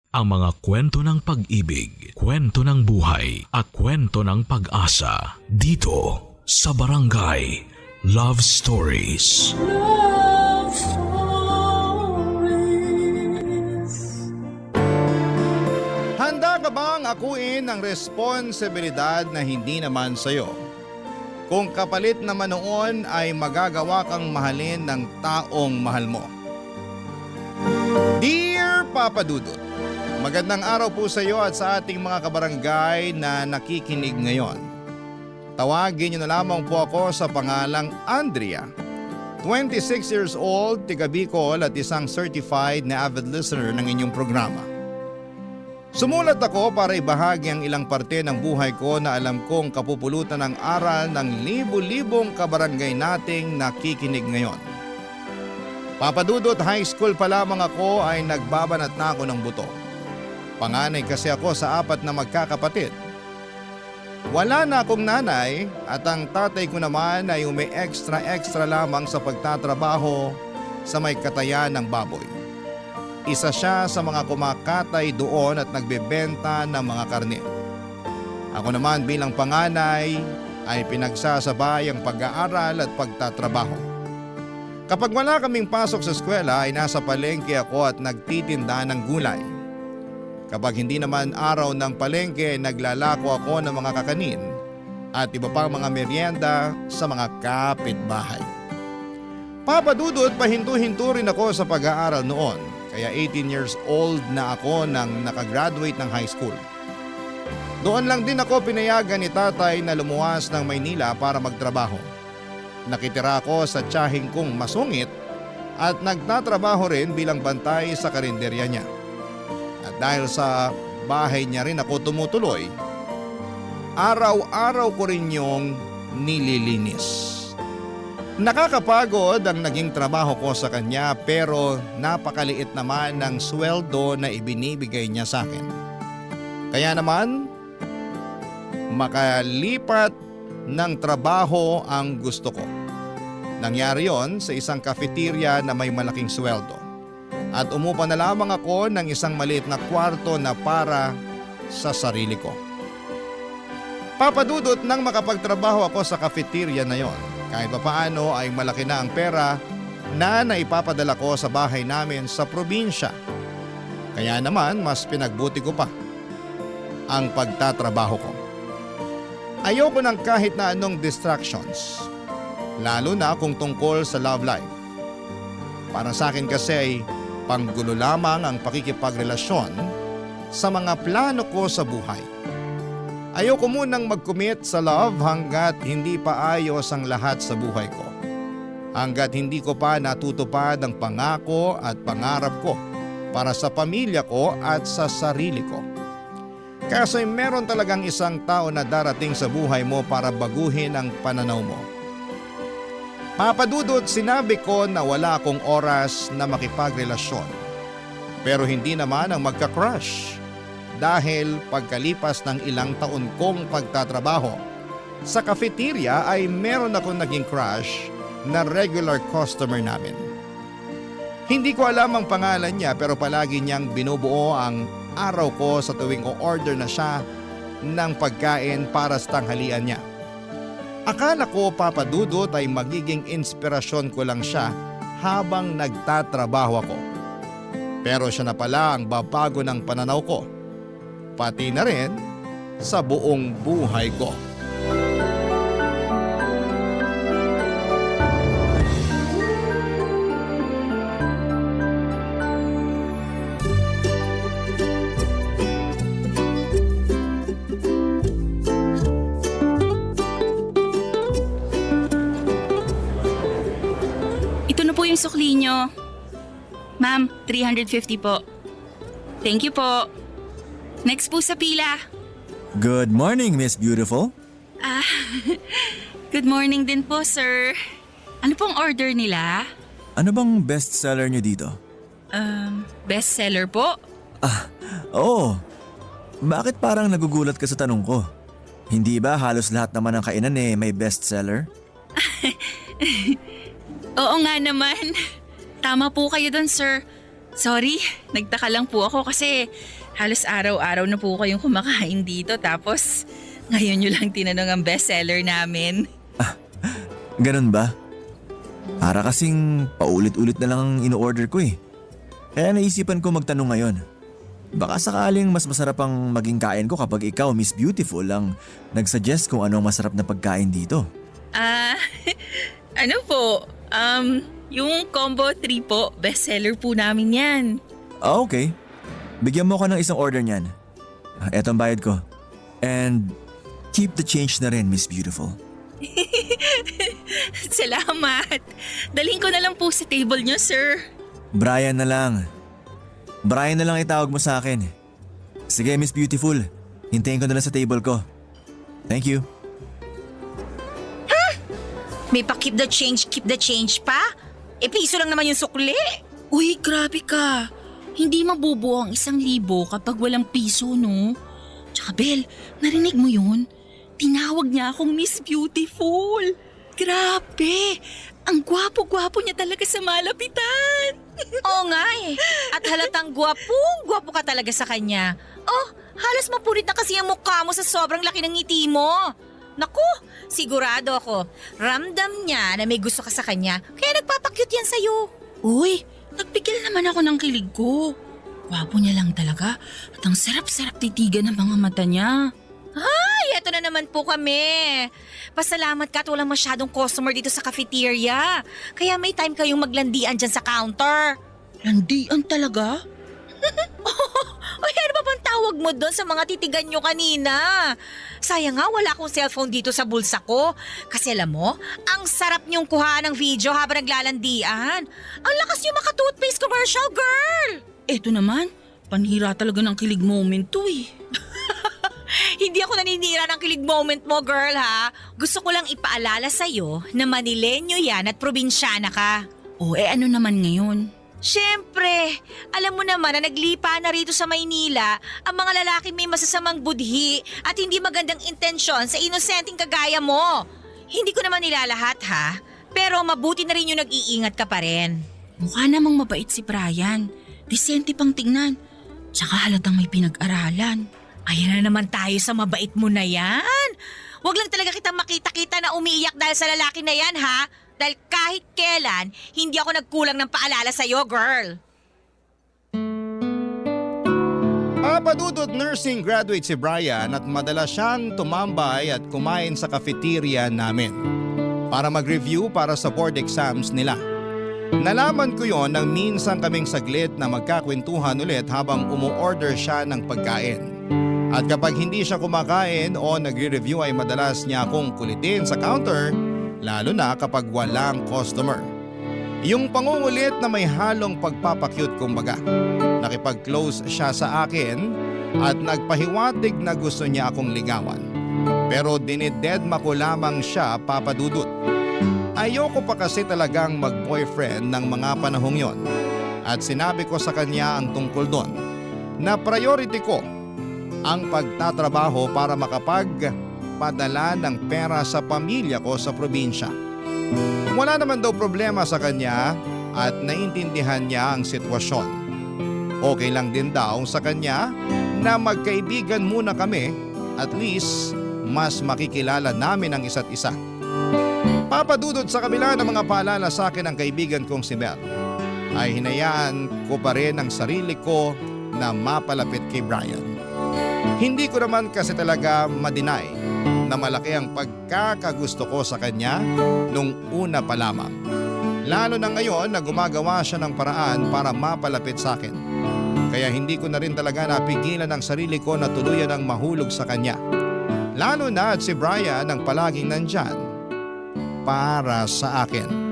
Ang mga kwento ng pag-ibig, kwento ng buhay, at kwento ng pag-asa dito sa Barangay Love Stories. Love Stories. Handa ka bang akuin ang responsibilidad na hindi naman sa'yo? Kung kapalit naman noon ay magagawa kang mahalin ng taong mahal mo. Dear Papa Dudut, magandang araw po sa iyo at sa ating mga kabarangay na nakikinig ngayon. Tawagin niyo na lamang po ako sa pangalang Andrea. 26 years old, tiga Bicol at isang certified na avid listener ng inyong programa. Sumulat ako para ibahagi ang ilang parte ng buhay ko na alam kong kapupulutan ng aral ng libu-libong kabarangay nating nakikinig ngayon. Papadudot, high school pa lamang ako ay nagbabanat na ako ng buto. Panganay kasi ako sa 4 na magkakapatid. Wala na akong nanay at ang tatay ko naman ay extra lamang sa pagtatrabaho sa may katayan ng baboy. Isa siya sa mga kumakatay doon at nagbebenta ng mga karne. Ako naman bilang panganay ay pinagsasabay ang pag-aaral at pagtatrabaho. Kapag wala kaming pasok sa eskwela ay nasa palengke ako at nagtitinda ng gulay. Kapag hindi naman araw ng palengke, naglalako ako ng mga kakanin at iba pang mga merienda sa mga kapitbahay. Papadudot, pahinto-hinto rin ako sa pag-aaral noon, kaya 18 years old na ako nang nakagraduate ng high school. Doon lang din ako pinayagan ni tatay na lumuwas ng Maynila para magtrabaho. Nakitira ako sa tiyahing kong masungit at nagtatrabaho rin bilang bantay sa karinderya niya. At dahil sa bahay niya rin ako tumutuloy, araw-araw ko rin yung nililinis. Nakakapagod ang naging trabaho ko sa kanya pero napakaliit naman ng sweldo na ibinibigay niya sa akin. Kaya naman, makalipat ng trabaho ang gusto ko. Nangyari yon sa isang cafeteria na may malaking sweldo. At umupa na lamang ako ng isang maliit na kwarto na para sa sarili ko. Papadudot, nang makapagtrabaho ako sa cafeteria na yon, kahit papaano ay malaki na ang pera na naipapadala ko sa bahay namin sa probinsya. Kaya naman mas pinagbuti ko pa ang pagtatrabaho ko. Ayoko ng kahit na anong distractions, lalo na kung tungkol sa love life. Para sa akin kasi ay panggulo lamang ang pakikipagrelasyon sa mga plano ko sa buhay. Ayoko munang mag-commit sa love hanggat hindi pa ayos ang lahat sa buhay ko. Hanggat hindi ko pa natutupad ang pangako at pangarap ko para sa pamilya ko at sa sarili ko. Kasi meron talagang isang tao na darating sa buhay mo para baguhin ang pananaw mo. Papadudot, sinabi ko na wala akong oras na makipagrelasyon. Pero hindi naman ang magka-crush. Dahil pagkalipas ng ilang taon kong pagtatrabaho sa cafeteria ay meron akong naging crush na regular customer namin. Hindi ko alam ang pangalan niya pero palagi niyang binubuo ang araw ko sa tuwing o-order na siya ng pagkain para sa tanghalian niya. Akala ko, Papadudot, ay magiging inspirasyon ko lang siya habang nagtatrabaho ako. Pero siya na pala ang babago ng pananaw ko, pati na rin sa buong buhay ko. Ito na po yung sukli nyo. Ma'am, 350 po. Thank you po. Next po sa pila. Good morning, Miss Beautiful. Good morning din po, sir. Ano pong order nila? Ano bang bestseller niyo dito? Bestseller po? Oo. Bakit parang nagugulat ka sa tanong ko? Hindi ba halos lahat naman ng kainan may bestseller? Oo nga naman. Tama po kayo doon, sir. Sorry, nagtaka lang po ako kasi halos araw-araw na po kayong kumakain dito tapos ngayon nyo lang tinanong ang bestseller namin. Ganun ba? Para kasing paulit-ulit na lang ang ino-order ko eh. Kaya naisipan ko magtanong ngayon. Baka sakaling mas masarap ang maging kain ko kapag ikaw, Miss Beautiful, ang nagsuggest kung ano ang masarap na pagkain dito. Ano po? Yung combo 3 po, bestseller po namin yan. Okay. Bigyan mo ko ng isang order niyan. Eto ang bayad ko. And keep the change na rin, Miss Beautiful. Salamat. Dalhin ko na lang po sa table nyo, sir. Brian na lang. Brian na lang itawag mo sa akin. Sige, Miss Beautiful. Hintayin ko na lang sa table ko. Thank you. May pa keep the change pa? Piso lang naman yung sukli. Uy, grabe ka. Hindi mabubuo ang 1,000 kapag walang piso, no? Tsaka Bel, narinig mo yun? Tinawag niya akong Miss Beautiful. Grabe! Ang gwapo-gwapo niya talaga sa malapitan. Oo nga eh. At halatang gwapo ka talaga sa kanya. Oh, halos mapunit na kasi ang mukha mo sa sobrang laki ng ngiti mo. Naku, sigurado ako. Ramdam niya na may gusto ka sa kanya, kaya nagpapakyut yan sa'yo. Uy, nagpigil naman ako ng kilig ko. Gwapo niya lang talaga at ang sarap-sarap titigan ng mga mata niya. Ay, eto na naman po kami. Pasalamat ka at walang masyadong customer dito sa cafeteria. Kaya may time kayong maglandian dyan sa counter. Landian talaga? Ay, ano ba bang tawag mo doon sa mga titigan nyo kanina? Sayang nga, wala akong cellphone dito sa bulsa ko. Kasi alam mo, ang sarap nyong kuhaan ng video habang naglalandian. Ang lakas nyo maka-toothpaste commercial, girl! Eto naman, panhira talaga ng kilig moment to eh. Hindi ako naninira ng kilig moment mo, girl, ha? Gusto ko lang ipaalala sa'yo na Manilenyo yan at probinsyana ka. O ano naman ngayon? Siyempre, alam mo naman na naglipa na rito sa Maynila ang mga lalaki may masasamang budhi at hindi magandang intensyon sa inosenteng kagaya mo. Hindi ko naman nilalahat ha, pero mabuti na rin yung nag-iingat ka pa rin. Mukha namang mabait si Brian. Disente pang tingnan. Tsaka halatang may pinag-aralan. Ayan na naman tayo sa mabait mo na yan. Huwag lang talaga kitang makita-kita na umiiyak dahil sa lalaki na yan ha. Dahil kahit kailan, hindi ako nagkulang ng paalala sa'yo, girl. Papadudot nursing graduate si Brian at madalas siyang tumambay at kumain sa cafeteria namin para mag-review para sa board exams nila. Nalaman ko yon nang minsan kaming saglit na magkakwentuhan ulit habang umu-order siya ng pagkain. At kapag hindi siya kumakain o nagre-review ay madalas niya akong kulitin sa counter, lalo na kapag walang customer. Yung pangungulit na may halong pagpapakyut kumbaga. Nakipag-close siya sa akin at nagpahiwatig na gusto niya akong ligawan. Pero dinidedma ko lamang siya, papadudot. Ayoko pa kasi talagang mag-boyfriend ng mga panahong yon. At sinabi ko sa kanya ang tungkol doon na priority ko ang pagtatrabaho para makapagpadala ng pera sa pamilya ko sa probinsya. Wala naman daw problema sa kanya at naiintindihan niya ang sitwasyon. Okay lang din daw sa kanya na magkaibigan muna kami, at least mas makikilala namin ang isa't isa. Papadudod sa kabila ng mga paalala sa akin ng kaibigan kong si Mel, ay hinayaan ko pa rin ang sarili ko na mapalapit kay Brian. Hindi ko naman kasi talaga ma-deny na malaki ang pagkakagusto ko sa kanya nung una pa lamang. Lalo na ngayon na gumagawa siya ng paraan para mapalapit sa akin. Kaya hindi ko na rin talaga napigilan ang sarili ko na tuluyan ang mahulog sa kanya. Lalo na at si Brian ang palaging nandyan para sa akin.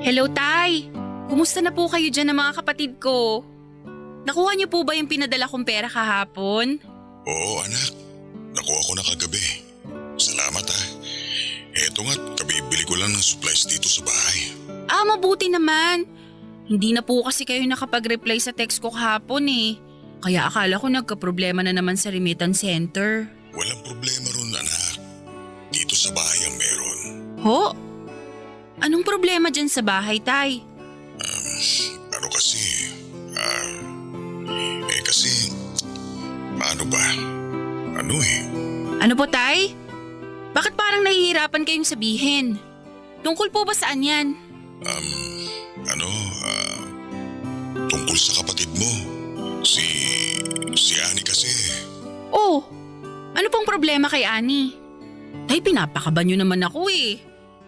Hello, Tay! Kumusta na po kayo dyan ng mga kapatid ko? Nakuha niyo po ba yung pinadala kong pera kahapon? Oo, anak. Nakuha ko na kagabi. Salamat ha. Eto nga't kabibili ko lang ng supplies dito sa bahay. Mabuti naman. Hindi na po kasi kayo nakapag-reply sa text ko kahapon eh. Kaya akala ko nagka-problema na naman sa remittance center. Walang problema ron, anak. Dito sa bahay ang meron. Ho? Anong problema dyan sa bahay, Tay? Ano kasi, kasi, paano ba? Ano po, Tay? Bakit parang nahihirapan kayong sabihin? Tungkol po ba saan yan? Tungkol sa kapatid mo. Si Annie kasi. Oh, ano pong problema kay Annie? Tay, pinapakaban nyo naman ako eh.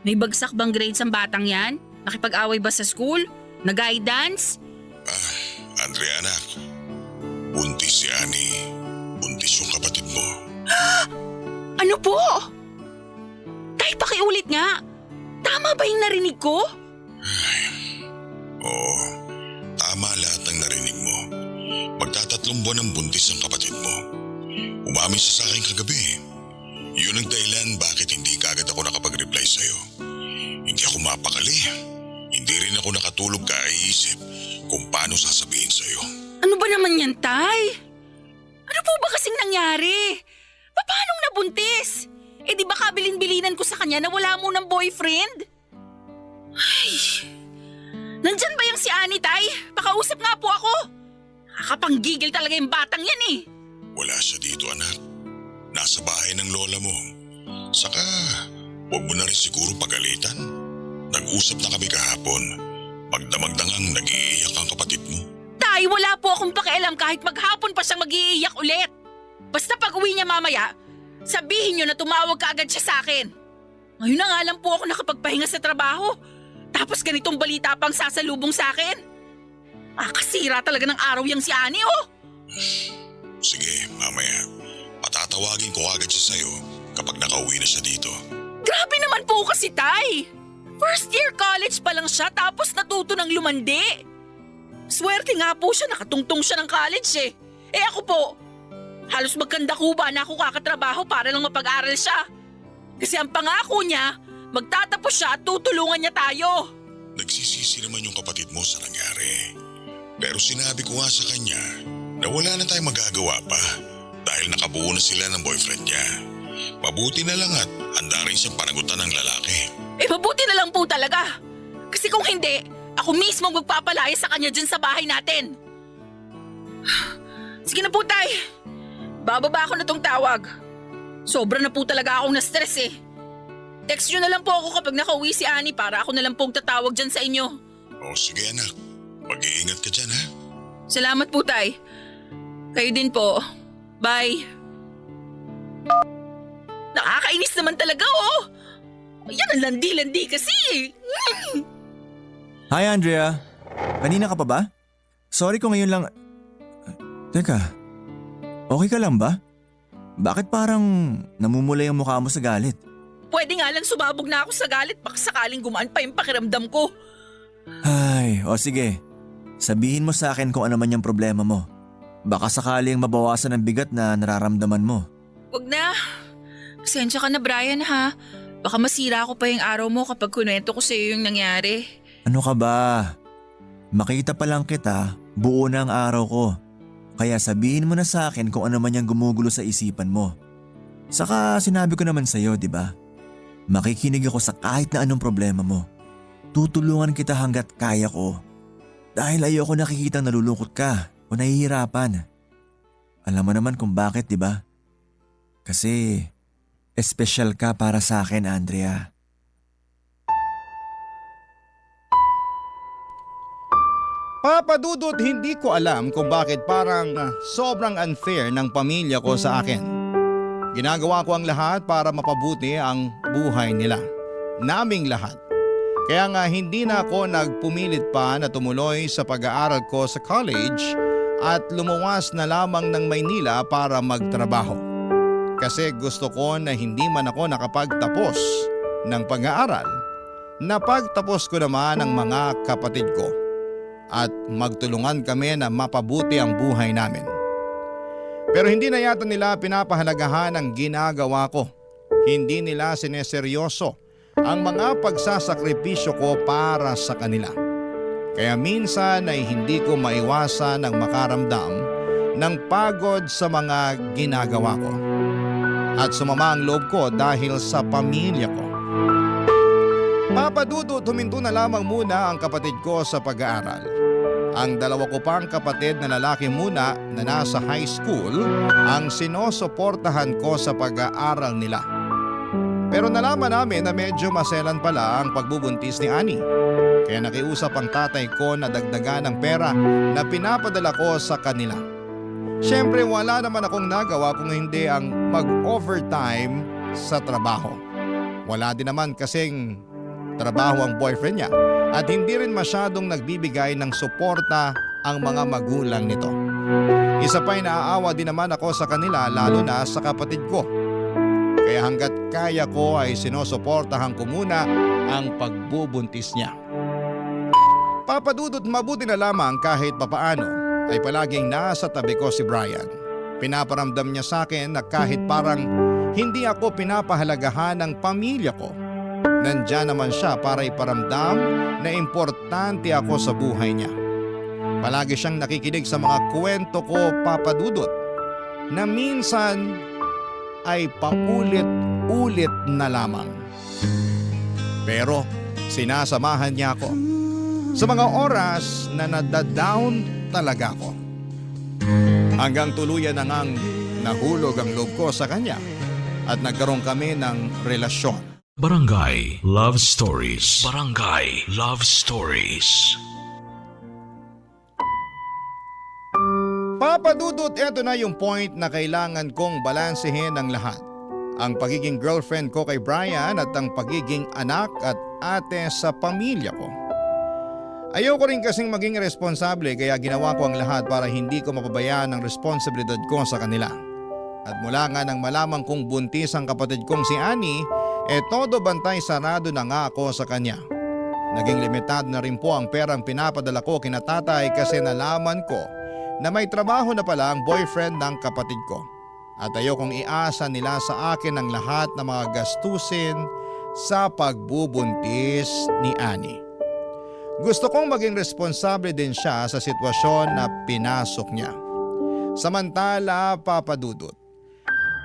May bagsak bang grades ang batang yan? Nakipag-away ba sa school? Nag-guidance? Andrea, anak. Buntis si Annie. Buntis yung kapatid mo. Ano po? Tay, pakiulit nga. Tama ba yung narinig ko? Oo, tama lahat ng narinig mo. Magtatatlong buwan ang buntis ang kapatid mo. Umamin siya sa akin kagabi. Yun ang dahilan bakit hindi kagad ako nakapag-reply sa'yo. Hindi ako mapakali. Hindi rin ako nakatulog kaiisip kung paano sasabihin sa'yo. Ano ba naman yan, Tay? Ano po ba kasing nangyari? Paanong nabuntis? Eh di ba kabilin-bilinan ko sa kanya na wala mo ng boyfriend? Ay, nandyan ba yung si Annie, Tay? Pakausap nga po ako. Nakapanggigil talaga yung batang yan eh. Wala siya dito, anak. Nasa bahay ng lola mo. Saka, huwag mo na rin siguro pagalitan. Nag-usap na kami kahapon. Magdamagdangang nag-iiyak ang kapatid mo. Tay, wala po akong pakialam kahit maghapon pa siyang mag-iiyak ulit. Basta pag uwi niya mamaya, sabihin niyo na tumawag ka agad siya sa akin. Ngayon na nga lang po ako nakapagpahinga sa trabaho. Tapos ganitong balita pang sasalubong sa akin. Kasira talaga ng araw yung si Annie, oh. Sige, mamaya. Patatawagin ko agad siya sa'yo kapag nakauwi na siya dito. Grabe naman po kasi, Tay. First year college pa lang siya tapos natuto ng lumandi. Swerte nga po siya, nakatungtong siya ng college eh. Eh ako po, halos magkandakuba na ako kakatrabaho para lang mapag-aral siya. Kasi ang pangako niya, magtatapos siya at tutulungan niya tayo. Nagsisisi naman yung kapatid mo sa nangyari. Pero sinabi ko nga sa kanya na wala na tayong magagawa pa dahil nakabuo na sila ng boyfriend niya. Mabuti na lang at handa rin siyang panagutan ng lalaki. Eh mabuti na lang po talaga. Kasi kung hindi, ako mismo magpapalaya sa kanya dyan sa bahay natin. Sige na po, Tay. Bababa ako na tong tawag. Sobra na po talaga akong na-stress eh. Text nyo na lang po ako kapag nakauwi si Annie para ako na lang pong tatawag dyan sa inyo. O sige anak, mag-iingat ka dyan ha. Salamat po, Tay. Kayo din po. Bye. Nakakainis naman talaga, oh. Yan ang landi-landi kasi. Hi Andrea, kanina ka pa ba? Sorry kung ngayon lang… Teka, okay ka lang ba? Bakit parang namumula yung mukha mo sa galit? Pwede nga lang sumabog na ako sa galit baka sakaling gumaan pa yung pakiramdam ko. Ay, o sige. Sabihin mo sa akin kung ano man yung problema mo. Baka sakaling mabawasan ang bigat na nararamdaman mo. Wag na. Pasensya ka na, Brian, ha? Baka masira ako pa yung araw mo kapag kunwento ko sa iyo yung nangyari. Ano ka ba? Makita pa lang kita, buo na ang araw ko. Kaya sabihin mo na sa akin kung ano man yung gumugulo sa isipan mo. Saka sinabi ko naman sa'yo, di ba? Makikinig ako sa kahit na anong problema mo. Tutulungan kita hanggat kaya ko. Dahil ayoko nakikitang nalulungkot ka o nahihirapan. Alam mo naman kung bakit, di ba? Kasi espesyal ka para sa akin, Andrea. Papadudot, hindi ko alam kung bakit parang sobrang unfair ng pamilya ko sa akin. Ginagawa ko ang lahat para mapabuti ang buhay nila. Naming lahat. Kaya nga hindi na ako nagpumilit pa na tumuloy sa pag-aaral ko sa college at lumuwas na lamang ng Maynila para magtrabaho. Kasi gusto ko na hindi man ako nakapagtapos ng pag-aaral, napagtapos ko naman ang mga kapatid ko at magtulungan kami na mapabuti ang buhay namin. Pero hindi na yata nila pinapahalagahan ang ginagawa ko. Hindi nila sineseryoso ang mga pagsasakripisyo ko para sa kanila. Kaya minsan ay hindi ko maiwasan ang makaramdam ng pagod sa mga ginagawa ko. At sumama ang loob ko dahil sa pamilya ko. Papa Dudut, huminto na lamang muna ang kapatid ko sa pag-aaral. Ang dalawa ko pang kapatid na lalaki muna na nasa high school ang sinusuportahan ko sa pag-aaral nila. Pero nalaman namin na medyo maselan pala ang pagbubuntis ni Annie. Kaya nakiusap ang tatay ko na dagdagan ng pera na pinapadala ko sa kanila. Siyempre wala naman akong nagawa kung hindi ang mag-overtime sa trabaho. Wala din naman kasing trabaho ang boyfriend niya at hindi rin masyadong nagbibigay ng suporta ang mga magulang nito. Isa pa'y naaawa din naman ako sa kanila lalo na sa kapatid ko. Kaya hanggat kaya ko ay sinusuportahan ko muna ang pagbubuntis niya. Papa Dudut, mabuti na lamang kahit papaano ay palaging nasa tabi ko si Brian. Pinaparamdam niya sa akin na kahit parang hindi ako pinapahalagahan ng pamilya ko, nandyan naman siya para iparamdam na importante ako sa buhay niya. Palagi siyang nakikinig sa mga kwento ko, Papa Dudut, na minsan ay paulit-ulit na lamang. Pero sinasamahan niya ako sa mga oras na nadadown talaga ako. Hanggang tuluyan na ngang nahulog ang loob ko sa kanya at nagkaroon kami ng relasyon. Barangay Love Stories. Barangay Love Stories. Papa Dudut, eto na yung point na kailangan kong balansehin ang lahat. Ang pagiging girlfriend ko kay Brian at ang pagiging anak at ate sa pamilya ko. Ayoko rin kasing maging responsable kaya ginawa ko ang lahat para hindi ko mapabayaan ang responsibilidad ko sa kanila. At mula nga nang malaman kong buntis ang kapatid kong si Annie, todo bantay sarado na nga ako sa kanya. Naging limitado na rin po ang perang pinapadala ko kina tatay kasi nalaman ko na may trabaho na pala ang boyfriend ng kapatid ko. At ayokong iasa nila sa akin ang lahat ng mga gastusin sa pagbubuntis ni Annie. Gusto kong maging responsable din siya sa sitwasyon na pinasok niya. Samantala, Papa Dudut,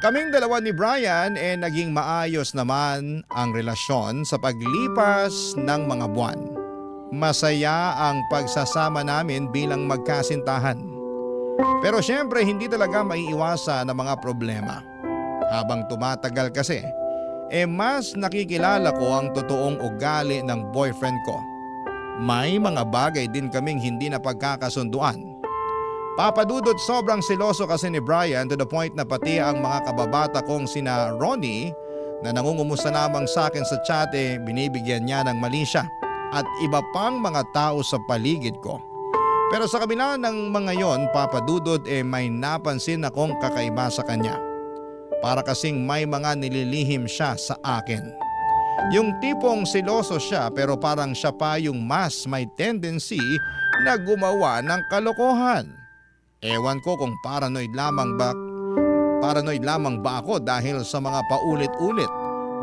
kaming dalawa ni Brian naging maayos naman ang relasyon sa paglipas ng mga buwan. Masaya ang pagsasama namin bilang magkasintahan. Pero syempre hindi talaga maiiwasan ang mga problema. Habang tumatagal kasi, mas nakikilala ko ang totoong ugali ng boyfriend ko. May mga bagay din kaming hindi na pagkakasunduan. Papa Dudut, sobrang seloso kasi ni Brian to the point na pati ang mga kababata kong sina Ronnie na nangungumusta lamang sa akin sa chat binibigyan niya ng mali siya at iba pang mga tao sa paligid ko. Pero sa kabila ng mga yon, Papa Dudut, may napansin akong kakaiba sa kanya. Para kasing may mga nililihim siya sa akin. Yung tipong seloso siya pero parang siya pa yung mas may tendency na gumawa ng kalokohan. Ewan ko kung paranoid lamang ba ako dahil sa mga paulit-ulit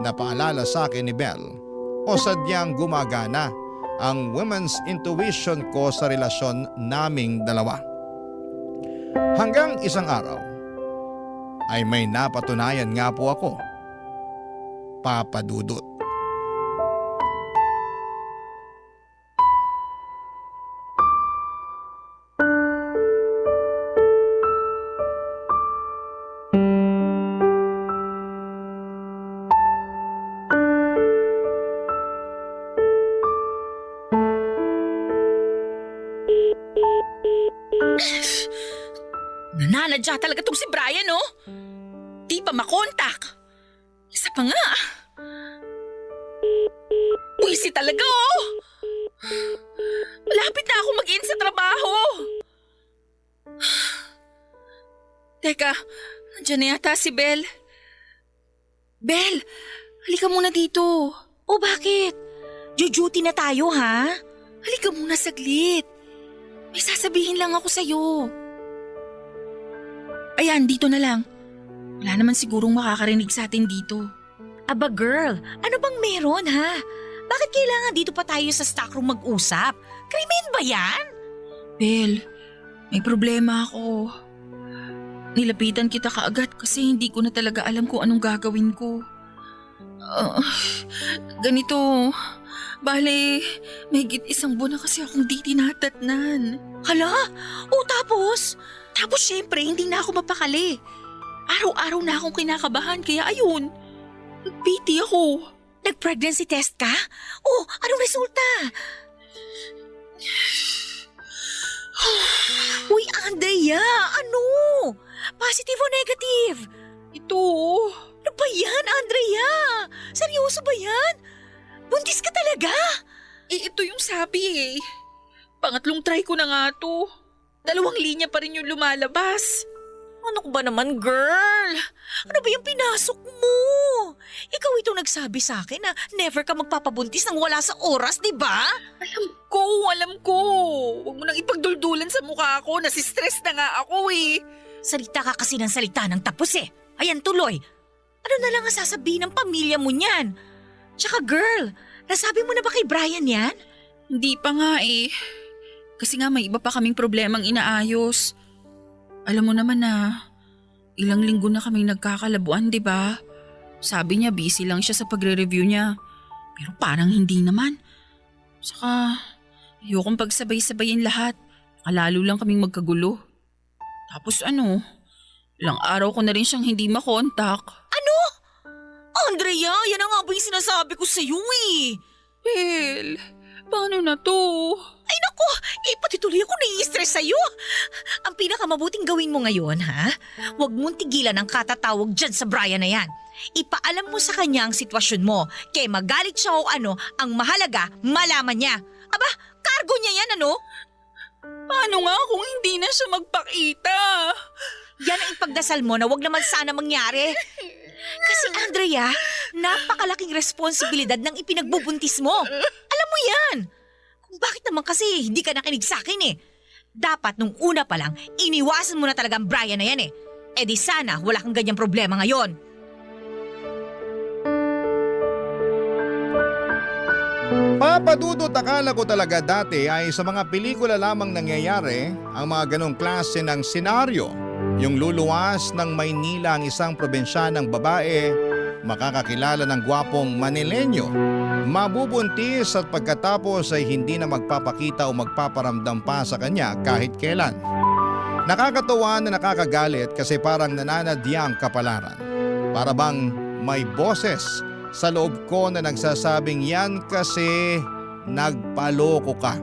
na paalala sa akin ni Belle o sadyang gumagana ang women's intuition ko sa relasyon naming dalawa. Hanggang isang araw ay may napatunayan nga po ako, Papa Dudut. Nananadya talaga tong si Brian, oh. Di pa makontak. Isa pa nga. Buwisi talaga, oh. Malapit na ako mag-in sa trabaho. Teka, nandiyan na yata si Belle. Belle, halika muna dito. O bakit? Duty na tayo, ha? Halika muna saglit. May sasabihin lang ako sa'yo. Ayan, dito na lang. Wala naman sigurong makakarinig sa atin dito. Aba girl, ano bang meron ha? Bakit kailangan dito pa tayo sa stockroom mag-usap? Krimen ba yan? Bel, may problema ako. Nilapitan kita kaagad kasi hindi ko na talaga alam kung anong gagawin ko. Ganito, bale, mahigit 1 buwan na kasi akong di tinatatnan. Hala? O tapos? Tapos syempre, hindi na ako mapakali. Araw-araw na akong kinakabahan kaya ayun, nag-PT ako. Nag-pregnancy test ka? Oh, anong resulta? Uy, Andrea, ano? Positive o negative? Ito, Ano ba yan, Andrea? Seryoso ba yan? Buntis ka talaga? ito yung sabi eh. Pangatlong try ko na nga to. 2 linya pa rin yung lumalabas. Ano ko ba naman, girl? Ano ba yung pinasok mo? Ikaw itong nagsabi sa akin na never ka magpapabuntis nang wala sa oras, di ba? Alam ko. Huwag mo nang ipagduldulan sa mukha ko. Nasistress na nga ako eh. Salita ka kasi ng salita ng tapos eh. Ayan tuloy. Ano na lang ang sasabihin ng pamilya mo niyan? Tsaka girl, nasabi mo na ba kay Brian yan? Hindi pa nga eh. Kasi nga may iba pa kaming problemang inaayos. Alam mo naman na ilang linggo na kaming nagkakalabuan, di ba? Sabi niya busy lang siya sa pagre-review niya. Pero parang hindi naman. Saka ayokong pagsabay-sabayin lahat. Lalo lang kaming magkagulo. Tapos ilang araw ko na rin siyang hindi makontak. Ano? Andrea, yan ang nga ba yung sinasabi ko sa'yo eh. Bel, paano na to? Ay naku, pati tuloy ako nai-stress sa'yo. Ang pinakamabuting gawin mo ngayon, ha? Huwag mong tigilan ang katatawag dyan sa Brian na yan. Ipaalam mo sa kanya ang sitwasyon mo. Kaya magalit siya o ano, ang mahalaga, malaman niya. Aba, cargo niya yan ano? Paano nga kung hindi na siya magpakita? Yan ang ipagdasal mo na wag naman sana mangyari. Kasi Andrea, napakalaking responsibilidad ng ipinagbubuntis mo. Alam mo yan. Kung bakit naman kasi hindi ka nakinig sa akin eh. Dapat nung una pa lang, iniwasan mo na talaga ang Brian na yan eh. E di sana wala kang ganyang problema ngayon. Papadudot, akala ko talaga dati ay sa mga pelikula lamang nangyayari ang mga ganong klase ng senaryo. Yung luluwas ng Maynila ang isang probinsyanang babae, makakakilala ng gwapong Manileño, mabubuntis at pagkatapos ay hindi na magpapakita o magpaparamdam pa sa kanya kahit kailan. Nakakatuwa na nakakagalit kasi parang nananadyang kapalaran. Para bang may boses sa loob ko na nagsasabing yan kasi nagpaloko ka.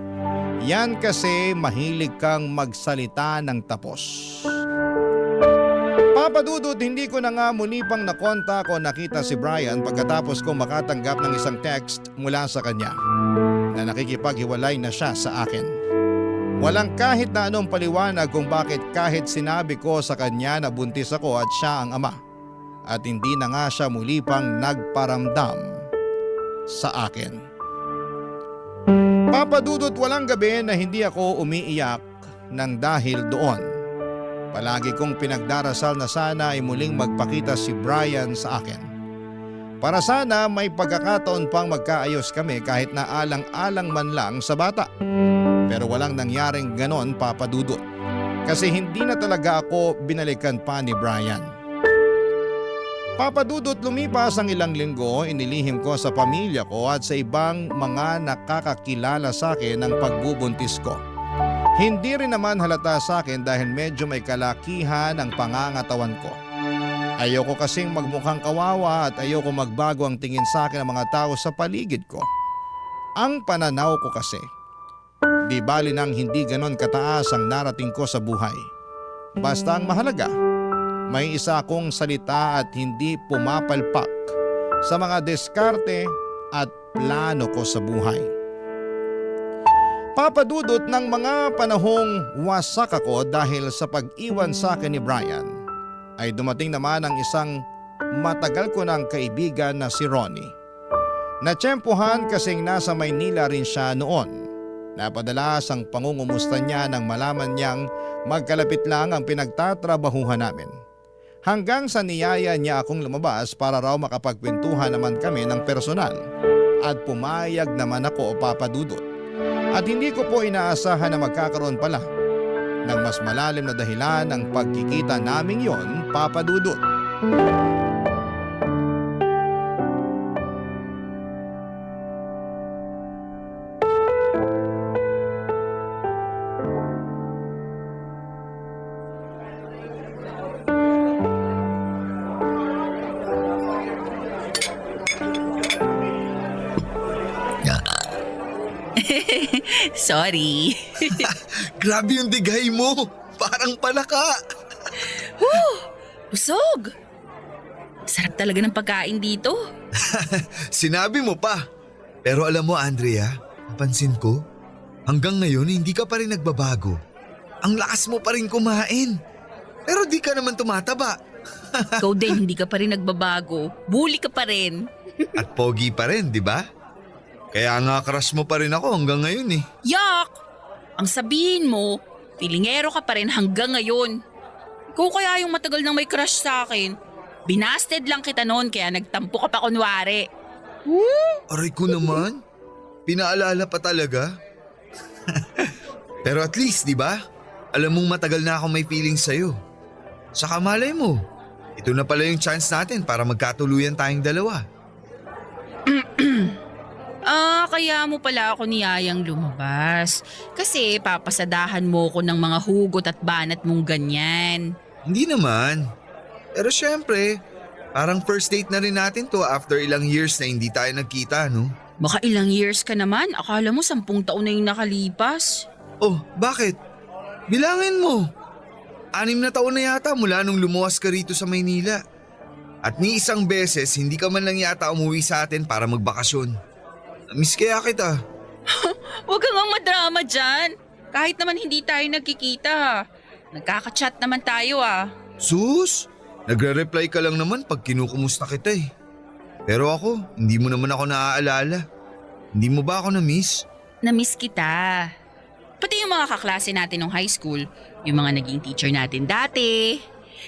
Yan kasi mahilig kang magsalita ng tapos. Papadudot, hindi ko na nga muli pang nakontak o nakita si Brian pagkatapos kong makatanggap ng isang text mula sa kanya na nakikipaghiwalay na siya sa akin. Walang kahit na anong paliwanag kung bakit kahit sinabi ko sa kanya na buntis ako at siya ang ama. At hindi na nga siya muli pang nagparamdam sa akin. Papadudot, walang gabi na hindi ako umiiyak ng dahil doon. Palagi kong pinagdarasal na sana ay muling magpakita si Brian sa akin. Para sana may pagkakataon pang magkaayos kami kahit na alang-alang man lang sa bata. Pero walang nangyaring ganon, Papadudot. Kasi hindi na talaga ako binalikan pa ni Brian. Papadudot, lumipas ang ilang linggo, inilihim ko sa pamilya ko at sa ibang mga nakakakilala sa akin ang pagbubuntis ko. Hindi rin naman halata sa akin dahil medyo may kalakihan ang pangangatawan ko. Ayoko kasing magmukhang kawawa at ayoko magbago ang tingin sa akin ng mga tao sa paligid ko. Ang pananaw ko kasi, di bali nang hindi ganon kataas ang narating ko sa buhay. Basta ang mahalaga, may isa akong salita at hindi pumapalpak sa mga diskarte at plano ko sa buhay. Papadudot, ng mga panahong wasak ako dahil sa pag-iwan sa akin ni Brian, ay dumating naman ang isang matagal ko ng kaibigan na si Ronnie. Natsyempohan kasing nasa Maynila rin siya noon. Napadalas ang pangungumusta niya nang malaman niyang magkalapit lang ang pinagtatrabahuhan namin. Hanggang sa niyaya niya akong lumabas para raw makapagkwentuhan naman kami ng personal. At pumayag naman ako, Papadudot. At hindi ko po inaasahan na magkakaroon pala ng mas malalim na dahilan ng pagkikita naming yon, Papa Dudut. Sorry. Grabe yung digay mo. Parang palaka. Busog. Sarap talaga ng pagkain dito. Sinabi mo pa. Pero alam mo, Andrea, napansin ko, hanggang ngayon hindi ka pa rin nagbabago. Ang lakas mo pa rin kumain. Pero di ka naman tumataba. Ikaw din, hindi ka pa rin nagbabago. Bully ka pa rin. At pogi pa rin, di ba? Kaya nga crush mo pa rin ako hanggang ngayon eh. Yak! Ang sabihin mo, pilingero ka pa rin hanggang ngayon. Ikaw kaya yung matagal nang may crush sa akin. Binasted lang kita noon kaya nagtampo ka pa kunwari. Aray ko naman. Pinaalala pa talaga. Pero at least, di ba? Alam mong matagal na ako may feeling sa'yo. Saka malay mo, ito na pala yung chance natin para magkatuluyan tayong dalawa. Kaya mo pala ako niyayang lumabas. Kasi papasadahan mo ko ng mga hugot at banat mong ganyan. Hindi naman. Pero syempre, parang first date na rin natin to after ilang years na hindi tayo nagkita, no? Baka ilang years ka naman, akala mo 10 taon na yung nakalipas. Oh, bakit? Bilangin mo. 6 na taon na yata mula nung lumuwas ka rito sa Maynila. At ni isang beses, hindi ka man lang yata umuwi sa atin para magbakasyon. Miss kaya kita. Huwag kang madrama dyan. Kahit naman hindi tayo nagkikita. Nagkaka-chat naman tayo Sus, nagre-reply ka lang naman pag kinukumusta kita eh. Pero ako, hindi mo naman ako naaalala. Hindi mo ba ako na-miss? Namiss kita. Pati yung mga kaklase natin nung high school, yung mga naging teacher natin dati,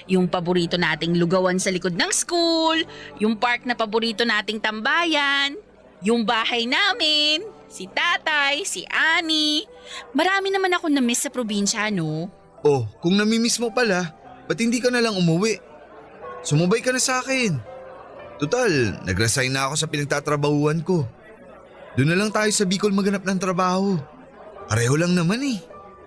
yung paborito nating lugawan sa likod ng school, yung park na paborito nating tambayan, yung bahay namin, si tatay, si Ani. Marami naman ako na-miss sa probinsya, no? Oh, kung namimiss mo pala, ba't hindi ka na lang umuwi? Sumubay ka na sa akin. Total, nag-resign na ako sa pinagtatrabahuan ko. Doon na lang tayo sa Bicol maghanap ng trabaho. Pareho lang naman eh.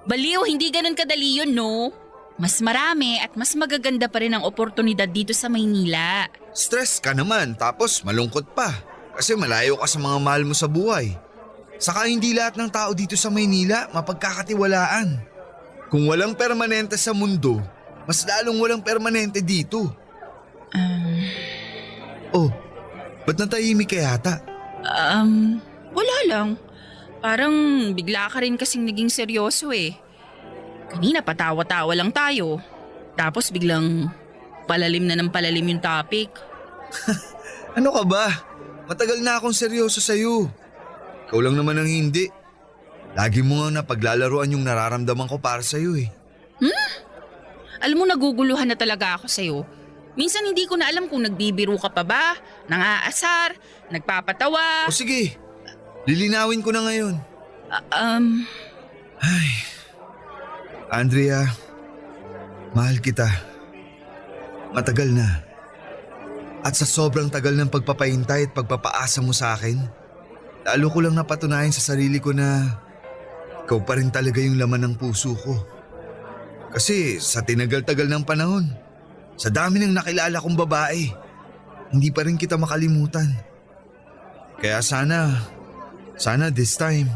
Baliw, hindi ganun kadali yun, no? Mas marami at mas magaganda pa rin ang oportunidad dito sa Maynila. Stress ka naman tapos malungkot pa. Kasi malayo ka sa mga mahal mo sa buhay. Saka hindi lahat ng tao dito sa Maynila mapagkakatiwalaan. Kung walang permanente sa mundo, mas lalong walang permanente dito. Oh, ba't natahimik ka yata? Wala lang. Parang bigla ka rin kasing naging seryoso eh. Kanina patawa-tawa lang tayo. Tapos biglang palalim na ng palalim yung topic. Ano ka ba? Matagal na akong seryoso sa'yo. Ikaw lang naman ang hindi. Lagi mo nga napaglalaroan yung nararamdaman ko para sa'yo eh. Alam mo, naguguluhan na talaga ako sa'yo. Minsan hindi ko na alam kung nagbibiro ka pa ba, nangaasar, nagpapatawa. O sige, lilinawin ko na ngayon. Andrea, mahal kita. Matagal na. At sa sobrang tagal ng pagpapahintay at pagpapaasa mo sa akin, lalo ko lang napatunayan sa sarili ko na ikaw pa rin talaga yung laman ng puso ko. Kasi sa tinagal-tagal ng panahon, sa dami ng nakilala kong babae, hindi pa rin kita makalimutan. Kaya sana this time,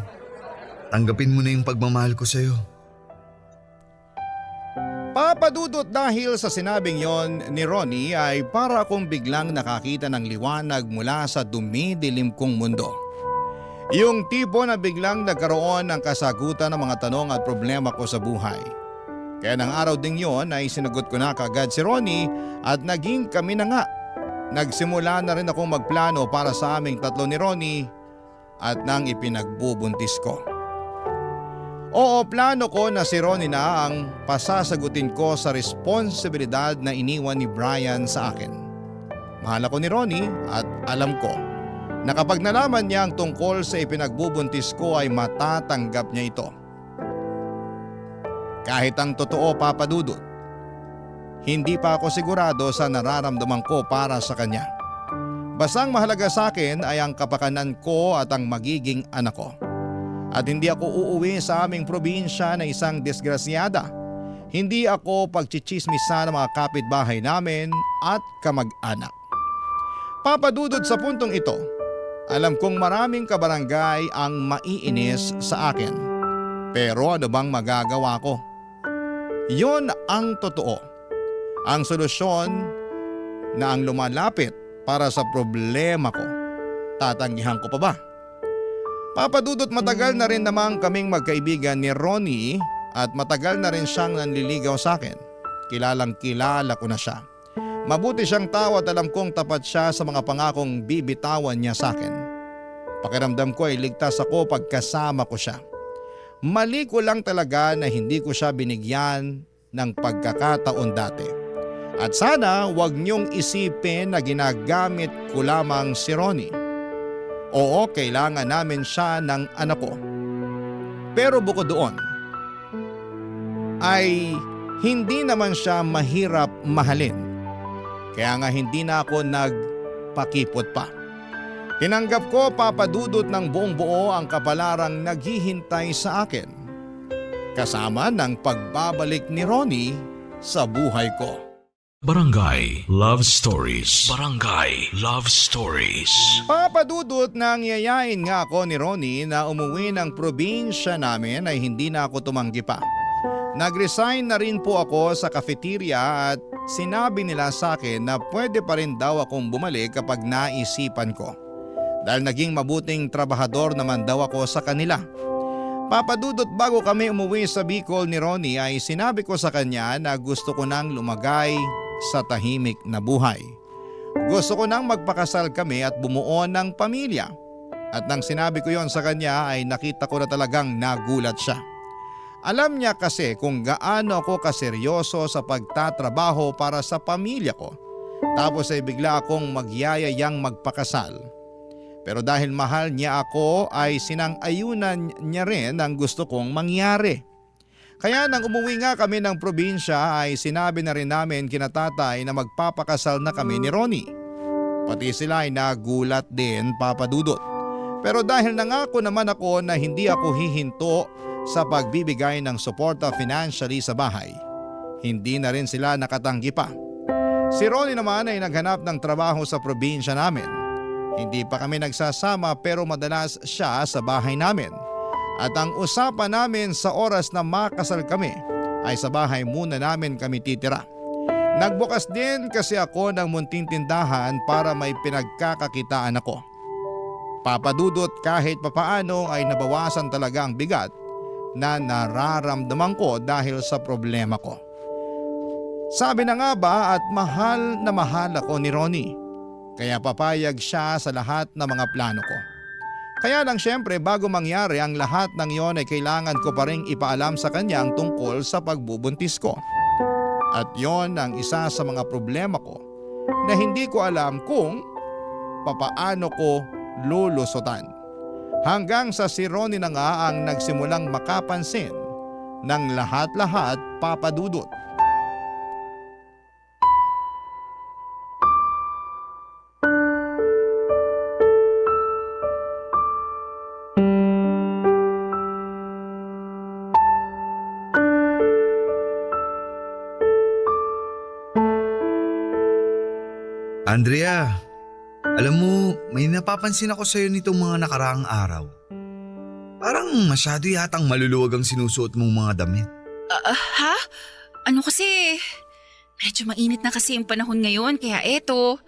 tanggapin mo na yung pagmamahal ko sa'yo. Papadudot dahil sa sinabing yon ni Ronnie ay para akong biglang nakakita ng liwanag mula sa dumidilim kong mundo. Yung tipo na biglang nagkaroon ng kasagutan ng mga tanong at problema ko sa buhay. Kaya ng araw ding yon ay sinagot ko na kagad si Ronnie at naging kami na nga. Nagsimula na rin akong magplano para sa aming tatlo ni Ronnie at nang ipinagbubuntis ko. Oo, plano ko na si Ronnie na ang pasasagutin ko sa responsibilidad na iniwan ni Brian sa akin. Mahal ako ni Ronnie at alam ko na kapag nalaman niya ang tungkol sa ipinagbubuntis ko ay matatanggap niya ito. Kahit ang totoo, Papa Dudut, hindi pa ako sigurado sa nararamdaman ko para sa kanya. Basta ang mahalaga sa akin ay ang kapakanan ko at ang magiging anak ko. At hindi ako uuwi sa aming probinsya na isang disgrasyada. Hindi ako pagchichismisa ng mga kapitbahay namin at kamag-anak. Papa Dudut, sa puntong ito, alam kong maraming kabarangay ang maiinis sa akin. Pero ano bang magagawa ko? Yon ang totoo. Ang solusyon na ang lumalapit para sa problema ko. Tatanggihan ko pa ba? Papa Dudut, matagal na rin namang kaming magkaibigan ni Ronnie at matagal na rin siyang nanliligaw sa akin. Kilalang kilala ko na siya. Mabuti siyang tao at alam kong tapat siya sa mga pangakong bibitawan niya sa akin. Pakiramdam ko ay ligtas ako pagkasama ko siya. Mali ko lang talaga na hindi ko siya binigyan ng pagkakataon dati. At sana wag niyong isipin na ginagamit ko lamang si Ronnie. Oo, kailangan namin siya ng anak ko. Pero bukod doon, ay hindi naman siya mahirap mahalin. Kaya nga hindi na ako nagpakipot pa. Tinanggap ko, Papa Dudut, ng buong buo ang kapalarang naghihintay sa akin. Kasama ng pagbabalik ni Ronnie sa buhay ko. Barangay Love Stories. Barangay Love Stories. Papa Dudut, nangyayain nga ako ni Ronnie na umuwi ng probinsya namin ay hindi na ako tumanggi pa. Nag-resign na rin po ako sa cafeteria at sinabi nila sa akin na pwede pa rin daw akong bumalik kapag naisipan ko. Dahil naging mabuting trabahador naman daw ako sa kanila. Papa Dudut, bago kami umuwi sa Bicol ni Ronnie ay sinabi ko sa kanya na gusto ko nang lumagay sa tahimik na buhay. Gusto ko nang magpakasal kami at bumuo ng pamilya. At nang sinabi ko yon sa kanya ay nakita ko na talagang nagulat siya. Alam niya kasi kung gaano ako kaseryoso sa pagtatrabaho para sa pamilya ko. Tapos ay bigla akong magyayayang magpakasal. Pero dahil mahal niya ako ay sinang-ayunan niya rin ang gusto kong mangyari. Kaya nang umuwi nga kami ng probinsya ay sinabi na rin namin kina tatay na magpapakasal na kami ni Ronnie. Pati sila ay nagulat din, Papa Dudut. Pero dahil nangako naman ako na hindi ako hihinto sa pagbibigay ng suporta financially sa bahay, hindi na rin sila nakatanggi pa. Si Ronnie naman ay naghanap ng trabaho sa probinsya namin. Hindi pa kami nagsasama pero madalas siya sa bahay namin. At ang usapan namin sa oras na makasal kami ay sa bahay muna namin kami titira. Nagbukas din kasi ako ng munting tindahan para may pinagkakakitaan ako. Papa Dudut, kahit papaano ay nabawasan talaga ang bigat na nararamdaman ko dahil sa problema ko. Sabi na nga ba at mahal na mahal ako ni Ronnie. Kaya papayag siya sa lahat ng mga plano ko. Kaya lang syempre bago mangyari ang lahat ng iyon ay kailangan ko pa rin ipaalam sa kanya ang tungkol sa pagbubuntis ko. At yon ang isa sa mga problema ko na hindi ko alam kung papaano ko lulusutan. Hanggang sa si Ronnie na nga ang nagsimulang makapansin ng lahat-lahat, Papa Dudut. Andrea, alam mo, may napapansin ako sa'yo nitong mga nakaraang araw. Parang masyado yatang maluluwag ang sinusuot mong mga damit. Ha? Ano kasi? Medyo mainit na kasi yung panahon ngayon kaya eto,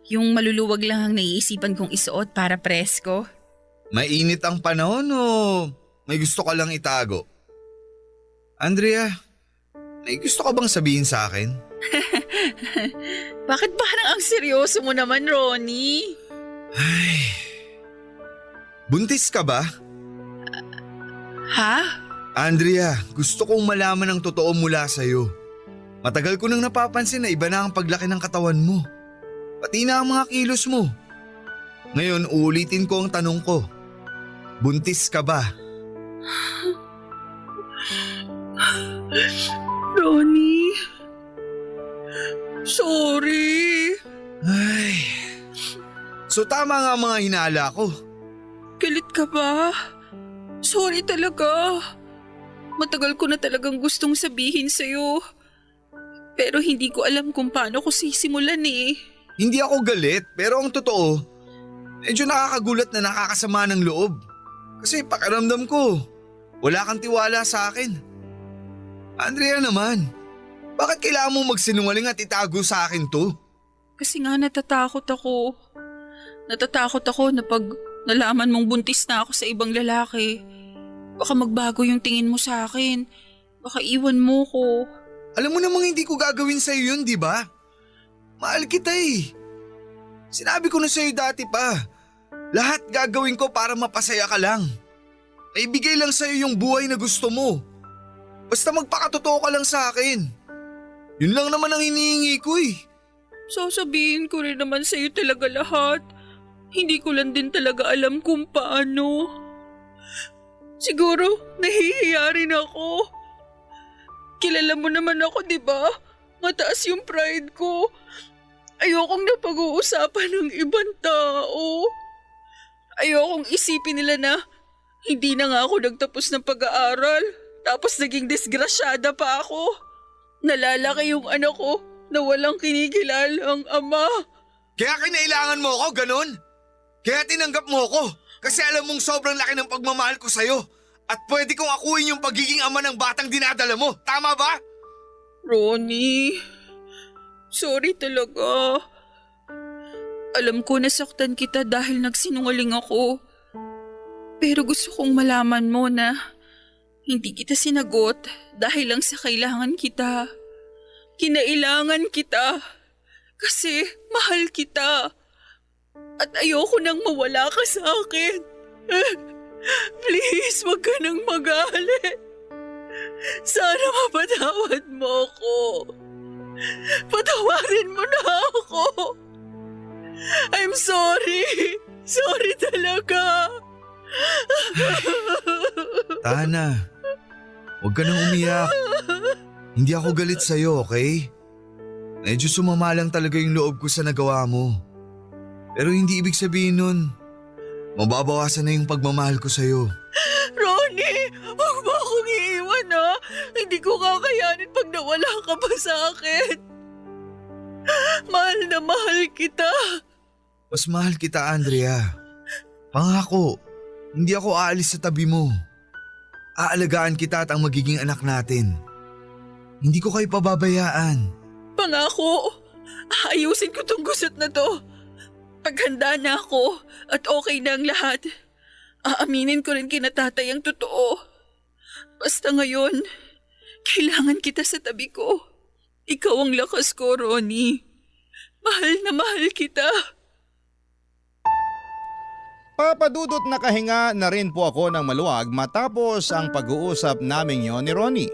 yung maluluwag lang ang naiisipan kong isuot para presko. Mainit ang panahon o may gusto ka lang itago? Andrea, may gusto ka bang sabihin sa akin? Bakit parang ang seryoso mo naman, Ronnie? Ay, buntis ka ba? Ha? Andrea, gusto kong malaman ang totoo mula sa'yo. Matagal ko nang napapansin na iba na ang paglaki ng katawan mo. Pati na ang mga kilos mo. Ngayon uulitin ko ang tanong ko. Buntis ka ba? Ronnie, sorry. Ay. So tama nga ang mga hinala ko. Galit ka ba? Sorry talaga. Matagal ko na talagang gustong sabihin sa'yo. Pero hindi ko alam kung paano ko sisimulan eh. Hindi ako galit, pero ang totoo, medyo nakakagulat na nakakasama ng loob. Kasi pakiramdam ko, wala kang tiwala sa akin. Andrea naman, bakit kailangan mong magsinungaling at itago sa akin to? Kasi nga natatakot ako. Natatakot ako na pag nalaman mong buntis na ako sa ibang lalaki, baka magbago yung tingin mo sa akin. Baka iwan mo ko. Alam mo namang hindi ko gagawin sa'yo yun, di ba? Mahal kita eh. Sinabi ko na sa'yo dati pa. Lahat gagawin ko para mapasaya ka lang. Naibigay lang sa'yo yung buhay na gusto mo. Basta magpakatotoo ka lang sa akin. Yun lang naman ang hinihingi ko eh. Sasabihin ko rin naman sa'yo talaga lahat. Hindi ko lang din talaga alam kung paano. Siguro nahihiya rin ako. Kilala mo naman ako, di ba? Mataas yung pride ko. Ayokong napag-uusapan ng ibang tao. Ayokong isipin nila na hindi na nga ako nagtapos ng pag-aaral. Tapos naging disgrasyada pa ako. Nalalaki yung anak ko na walang kinikilalang ama. Kaya kinailangan mo ako, ganun? Kaya tinanggap mo ako kasi alam mong sobrang laki ng pagmamahal ko sa'yo. At pwede kong akuin yung pagiging ama ng batang dinadala mo. Tama ba? Ronnie, sorry talaga. Alam ko nasaktan kita dahil nagsinungaling ako. Pero gusto kong malaman mo na hindi kita sinagot dahil lang sa kailangan kita. Kinailangan kita kasi mahal kita. At ayoko nang mawala ka sa akin. Please, wag ka nang magalit. Sana mapatawad mo ako. Patawarin mo na ako. I'm sorry. Sorry talaga. Tana, huwag ka nang umiyak. Hindi ako galit sa'yo, okay? Medyo sumama lang talaga yung loob ko sa nagawa mo. Pero hindi ibig sabihin nun, mababawasan na yung pagmamahal ko sa'yo. Ronnie, huwag mo akong iiwan ha. Hindi ko kakayanin pag nawala ka pa sa akin. Mahal na mahal kita. Mas mahal kita, Andrea. Pangako, hindi ako aalis sa tabi mo. Aalagaan kita at ang magiging anak natin. Hindi ko kayo pababayaan. Pangako, ayusin ko tong gusot na to. Paghanda na ako at okay na ang lahat, aaminin ko rin kina tatay ang totoo. Basta ngayon, kailangan kita sa tabi ko. Ikaw ang lakas ko, Ronnie. Mahal na mahal kita. Papadudot na kahinga na rin po ako ng maluwag matapos ang pag-uusap naming yon ni Ronnie.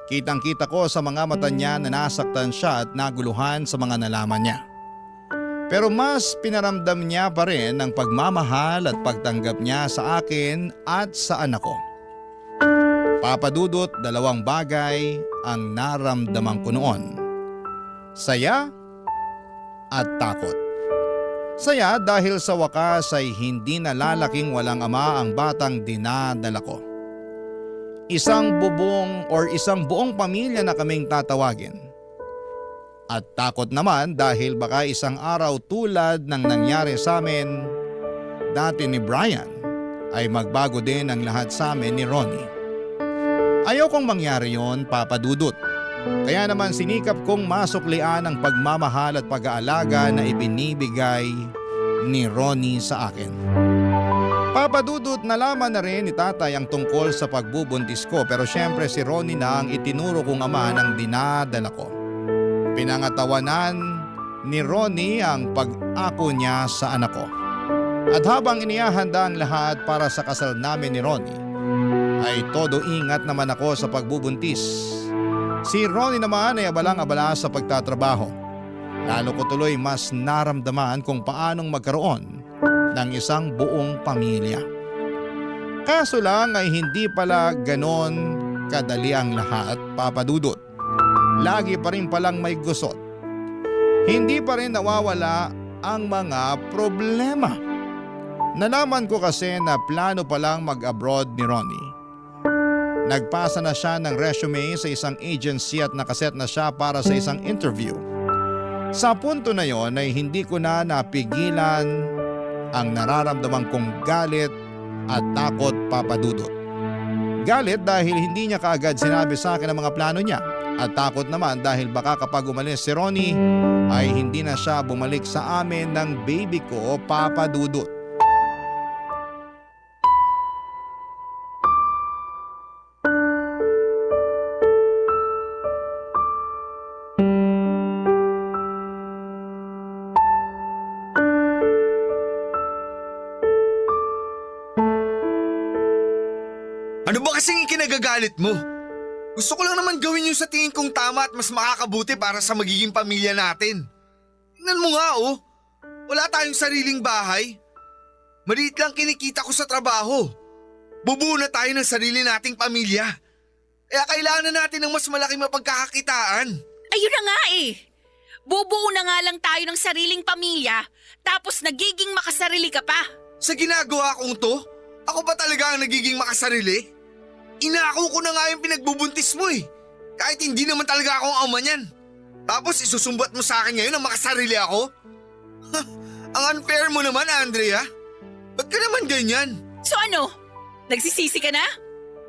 Kitang-kita ko sa mga mata niya na nasaktan siya at naguluhan sa mga nalaman niya. Pero mas pinaramdam niya pa rin ang pagmamahal at pagtanggap niya sa akin at sa anak ko. Papadudot, dalawang bagay ang naramdaman ko noon. Saya at takot. Saya dahil sa wakas ay hindi na lalaking walang ama ang batang dinadala ko. Isang bubong or isang buong pamilya na kaming tatawagin. At takot naman dahil baka isang araw tulad ng nangyari sa amin dati ni Brian ay magbago din ang lahat sa amin ni Ronnie. Ayokong mangyari yon, Papa Dudut. Kaya naman sinikap kong masuklian ang pagmamahal at pag-aalaga na ibinibigay ni Ronnie sa akin. Papa Dudut, nalaman na rin ni tatay ang tungkol sa pagbubuntis ko pero syempre si Ronnie na ang itinuro kong ama ng dinadala ko. Pinangatawanan ni Ronnie ang pag-ako niya sa anak ko. At habang inihahanda ang lahat para sa kasal namin ni Ronnie, ay todo ingat naman ako sa pagbubuntis. Si Ronnie naman ay abalang-abala sa pagtatrabaho. Lalo ko tuloy mas naramdaman kung paanong magkaroon ng isang buong pamilya. Kaso lang ay hindi pala ganon kadali ang lahat, Papa Dudut. Lagi pa rin palang may gusot. Hindi pa rin nawawala ang mga problema. Nalaman ko kasi na plano palang mag-abroad ni Ronnie. Nagpasa na siya ng resume sa isang agency at nakaset na siya para sa isang interview. Sa punto na yon ay hindi ko na napigilan ang nararamdaman kong galit at takot, Papa Dudut. Galit dahil hindi niya kaagad sinabi sa akin ang mga plano niya at takot naman dahil baka kapag umalis si Ronnie ay hindi na siya bumalik sa amin ng baby ko, Papa Dudut. Ano ba kasing ikinagagalit mo? Gusto ko lang naman gawin yung sa tingin kong tama at mas makakabuti para sa magiging pamilya natin. Tingnan mo nga oh, wala tayong sariling bahay. Maliit lang kinikita ko sa trabaho. Bubuo na tayo ng sarili nating pamilya. Kaya kailangan na natin ng mas malaking mapagkakakitaan. Ayun na nga eh. Bubuo na nga lang tayo ng sariling pamilya, tapos nagiging makasarili ka pa. Sa ginagawa kong to, ako ba talaga ang nagiging makasarili? Inako ko na nga yung pinagbubuntis mo eh. Kahit hindi naman talaga ako ang ama niyan. Tapos isusumbat mo sa akin ngayon na makasarili ako? Ang unfair mo naman, Andrea. Ba't ka naman ganyan? So ano? Nagsisisi ka na?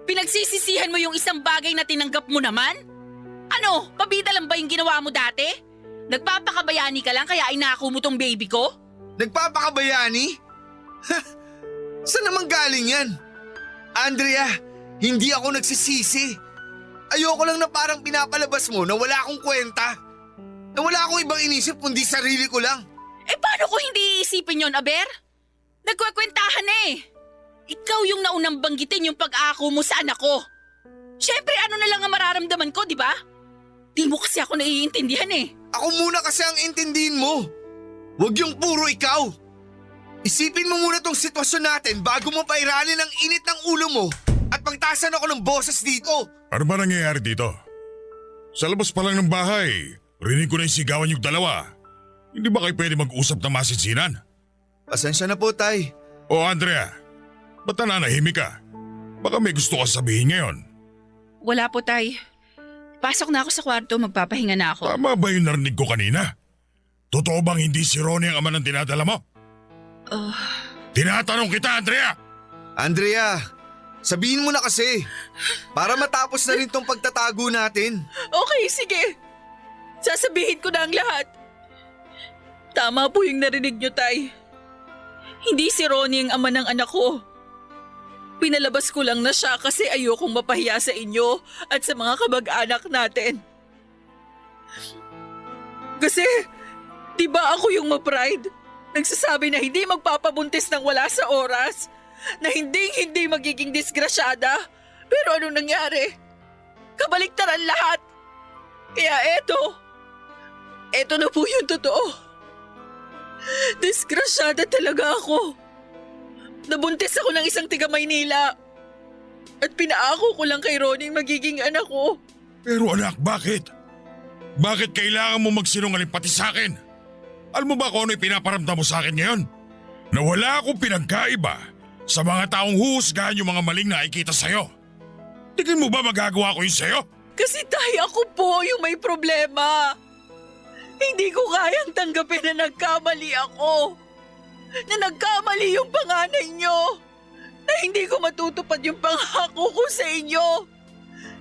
Pinagsisisihan mo yung isang bagay na tinanggap mo naman? Ano? Pabida lang ba yung ginawa mo dati? Nagpapakabayani ka lang kaya inako mo tong baby ko? Nagpapakabayani? Saan naman galing yan? Andrea, hindi ako nagsisisi. Ayoko lang na parang pinapalabas mo na wala akong kwenta. Na wala akong ibang inisip kundi sarili ko lang. Eh paano ko hindi iisipin yon, Aber? Nagkwekwentahan na eh. Ikaw yung naunang banggitin yung pag-ako mo sa anak ko. Siyempre ano na lang ang mararamdaman ko, di ba? Di mo kasi ako naiintindihan eh. Ako muna kasi ang intindihin mo. Huwag yung puro ikaw. Isipin mo muna tong sitwasyon natin bago mo pairalin ang init ng ulo mo at pagtasan ako ng boses dito. Ano ba nangyayari dito? Sa labas pa lang ng bahay, rinig ko na yung sigawan yung dalawa. Hindi ba kayo pwede mag-usap na masinsinan? Pasensya na po, Tay. O Andrea, ba't nananahimik ka? Baka may gusto ka sabihin ngayon. Wala po, Tay. Pasok na ako sa kwarto, magpapahinga na ako. Tama ba yung narinig ko kanina? Totoo bang hindi si Ronnie ang ama ng dinadala mo? Tinatanong kita, Andrea! Andrea, sabihin mo na kasi. Para matapos na rin tong pagtatago natin. Okay, sige. Sasabihin ko na ang lahat. Tama po yung narinig niyo, Tay. Hindi si Ronnie ang ama ng anak ko. Pinalabas ko lang na siya kasi ayokong mapahiya sa inyo at sa mga kamag-anak natin. Kasi, di ba ako yung ma-pride? Nagsasabi na hindi magpapabuntis ng wala sa oras, na hindi magiging disgrasyada. Pero anong nangyari? Kabaliktaran lahat. Kaya eto na po yung totoo. Disgrasyada talaga ako. Nabuntis ako ng isang tiga Maynila. At pinaako ko lang kay Ronnie magiging anak ko. Pero anak, bakit? Bakit kailangan mo magsinungaling pati sa akin? Alam mo ba kung ano yung pinaparamdam mo sa akin ngayon? Na wala akong pinagkaiba sa mga taong huhusgahan yung mga maling nakikita sa'yo. Tingin mo ba magagawa ko yun sa'yo? Kasi tayo ako po yung may problema. Hindi ko kayang tanggapin na nagkamali ako. Na nagkamali yung panganay nyo. Na hindi ko matutupad yung pangako ko sa inyo.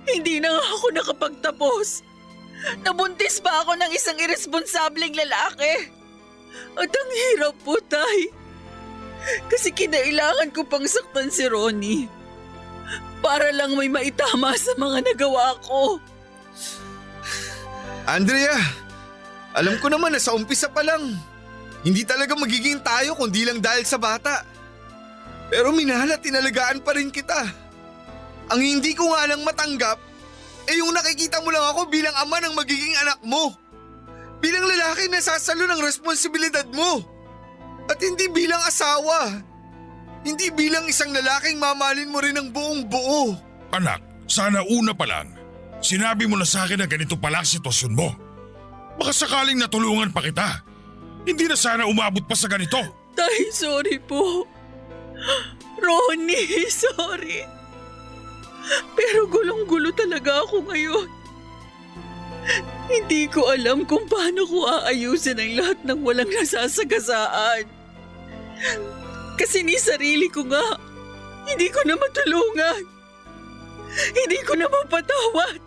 Hindi na nga ako nakapagtapos. Nabuntis pa ako ng isang irresponsableng lalaki. At ang hirap po, Tay. Kasi kinailangan ko pang saktan si Ronnie. Para lang may maitama sa mga nagawa ko. Andrea, alam ko naman na sa umpisa pa lang, hindi talaga magiging tayo kundi lang dahil sa bata. Pero minahal at tinalagaan pa rin kita. Ang hindi ko nga lang matanggap, yung nakikita mo lang ako bilang ama ng magiging anak mo. Bilang lalaki na sasalo ng responsibilidad mo. At hindi bilang asawa. Hindi bilang isang lalaking mamahalin mo rin ang buong buo. Anak, sana una pa lang. Sinabi mo na sa akin na ganito pala ang sitwasyon mo. Baka sakaling natulungan pa kita. Hindi na sana umabot pa sa ganito. Tay, sorry po. Ronnie, sorry. Pero gulong-gulo talaga ako ngayon. Hindi ko alam kung paano ko aayusin ang lahat ng walang nasasagasaan. Kasi ni sarili ko nga, hindi ko na matulungan. Hindi ko na mapatawad.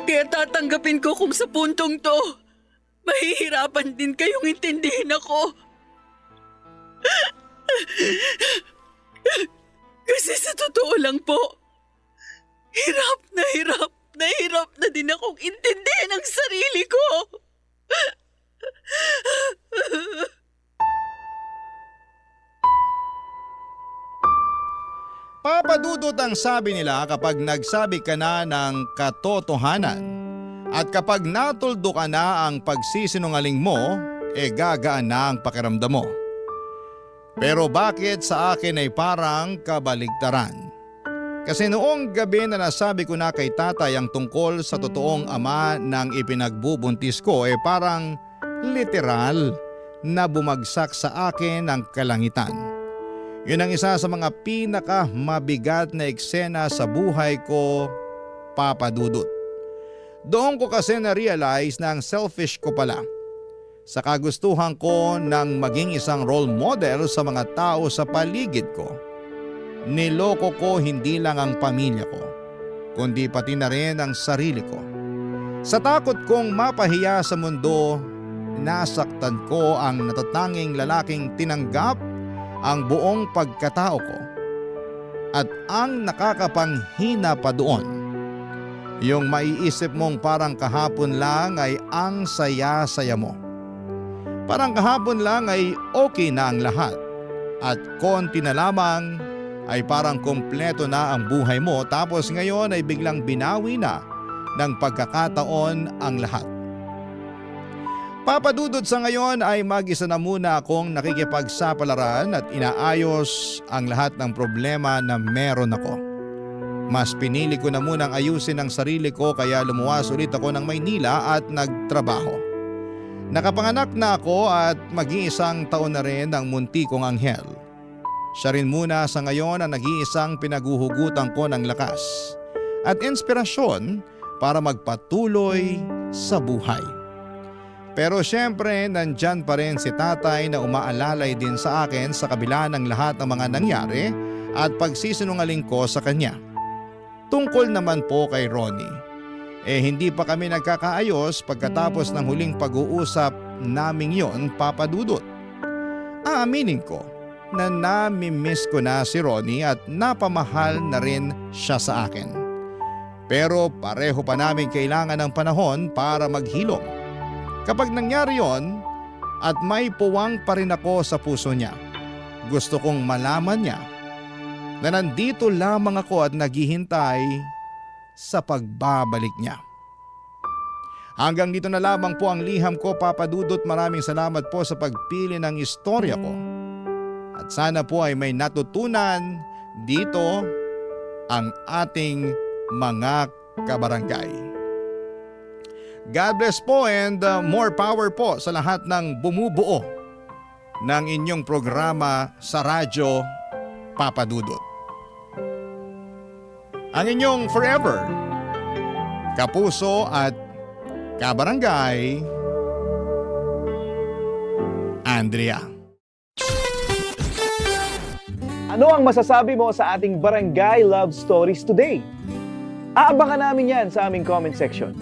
Kaya tatanggapin ko kung sa puntong to, mahihirapan din kayong intindihin ako. Kasi sa totoo lang po, hirap na din akong intindihin ang sarili ko. Papadudot ang sabi nila kapag nagsabi ka na ng katotohanan. At kapag natuldo ka na ang pagsisinungaling mo, gagaan na ang pakiramdam mo. Pero bakit sa akin ay parang kabaligtaran? Kasi noong gabi na nasabi ko na kay tatay ang tungkol sa totoong ama ng ipinagbubuntis ko, parang literal na bumagsak sa akin ang kalangitan. Yun ang isa sa mga pinakamabigat na eksena sa buhay ko, Papa Dudut. Doon ko kasi na-realize na ang selfish ko pala. Sa kagustuhan ko ng maging isang role model sa mga tao sa paligid ko. Niloko ko hindi lang ang pamilya ko, kundi pati na rin ang sarili ko. Sa takot kong mapahiya sa mundo, nasaktan ko ang natatanging lalaking tinanggap ang buong pagkatao ko. At ang nakakapanghina pa doon, yung maiisip mong parang kahapon lang ay ang saya-saya mo. Parang kahapon lang ay okay na ang lahat at konti na lamang ay parang kumpleto na ang buhay mo, tapos ngayon ay biglang binawi na ng pagkakataon ang lahat. Papadudod sa ngayon ay mag-isa na muna akong nakikipagsapalaran at inaayos ang lahat ng problema na meron ako. Mas pinili ko na munang ayusin ang sarili ko kaya lumuwas ulit ako ng Maynila at nagtrabaho. Nakapanganak na ako at mag-iisang taon na rin ang munti kong anghel. Siya rin muna sa ngayon ang nag-iisang pinaguhugutan ko ng lakas at inspirasyon para magpatuloy sa buhay. Pero syempre nandyan pa rin si tatay na umaalalay din sa akin sa kabila ng lahat ng mga nangyari at pagsisinungaling ko sa kanya. Tungkol naman po kay Ronnie, hindi pa kami nagkakaayos pagkatapos ng huling pag-uusap naming yon, Papa Dudut. Aaminin ko na nami-miss ko na si Ronnie at napamahal na rin siya sa akin. Pero pareho pa namin kailangan ng panahon para maghilom. Kapag nangyari yon at may puwang pa rin ako sa puso niya, gusto kong malaman niya na nandito lamang ako at naghihintay sa pagbabalik niya. Hanggang dito na lamang po ang liham ko, Papa Dudut. Maraming salamat po sa pagpili ng istorya ko. At sana po ay may natutunan dito ang ating mga kabarangay. God bless po and more power po sa lahat ng bumubuo ng inyong programa sa radyo, Papa Dudut. Ang inyong forever, kapuso at kabarangay, Andrea. Ano ang masasabi mo sa ating Barangay Love Stories today? Aabangan namin yan sa aming comment section.